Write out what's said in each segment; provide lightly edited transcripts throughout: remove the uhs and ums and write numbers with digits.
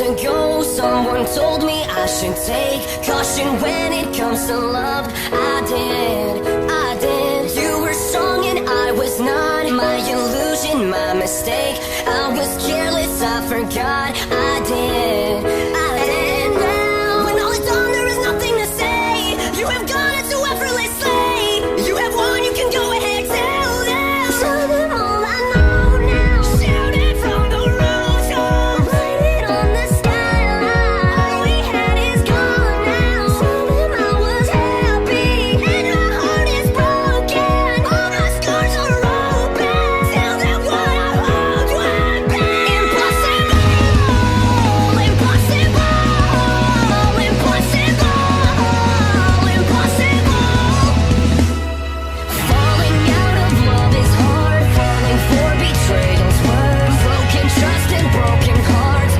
ago, someone told me I should take caution when it comes to love. I did. You were strong and I was not. My illusion, my mistake. I was careless, I forgot. I did. And now, when all is done, there is nothing to say. You have gone into effortlessly. You have won, you can go ahead, tell them. Tell them all I know now. Shout it from the rooftop. Write it on the skyline. All we had is gone now. Tell them I was happy and my heart is broken. All my scars are open. Tell them what I hoped would be. Impossible, impossible, Falling out of love is hard. Falling for betrayal's worse. Broken trust and broken hearts.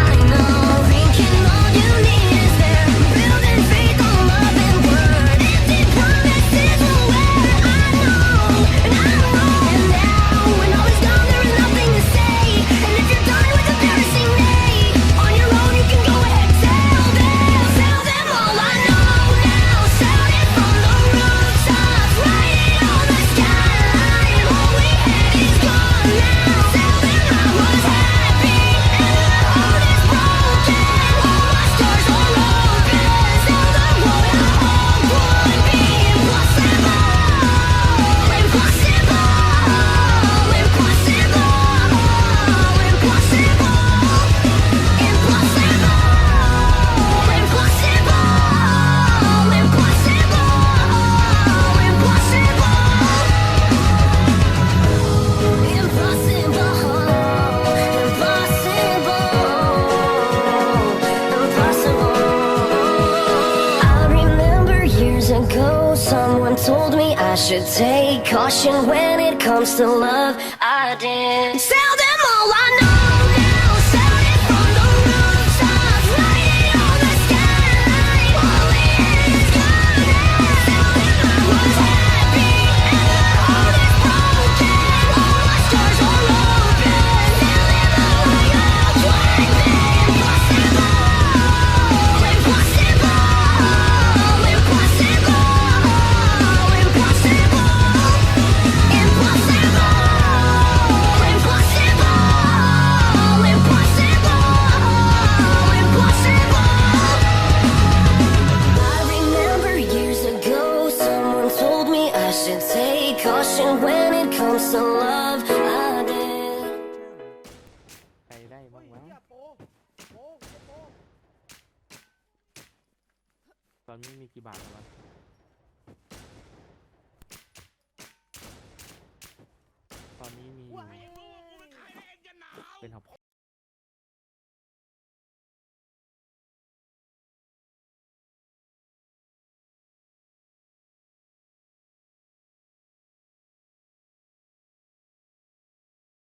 I know. Thinking all you need is there. Building faith on love and word. Empty promises will wear. I know. And now, when all is gone, there is nothing to say. And if you're done with embarrassing me, on your own you can go ahead, tell them all I know now. Shout it from the rooftops, write it on the skyline. All we had is gone now. Tell them I was happy and my heart is broken. All my scars are open. Tell them what I hoped would be impossible, I remember years ago, someone told me I should take caution when it comes to love. I did. Tell them all I know now. Shout it from the rooftops, write it on the skyline. All we had is gone now. Tell them I was happy and my heart is broken. All my scars are open. Tell them all I hoped would be impossible, I remember years ago, someone told me I should take caution when it comes to love. I did. ใครได้บ้างวะตอนนี้มีกี่บาทแล้ววะตอนนี้มีอยู่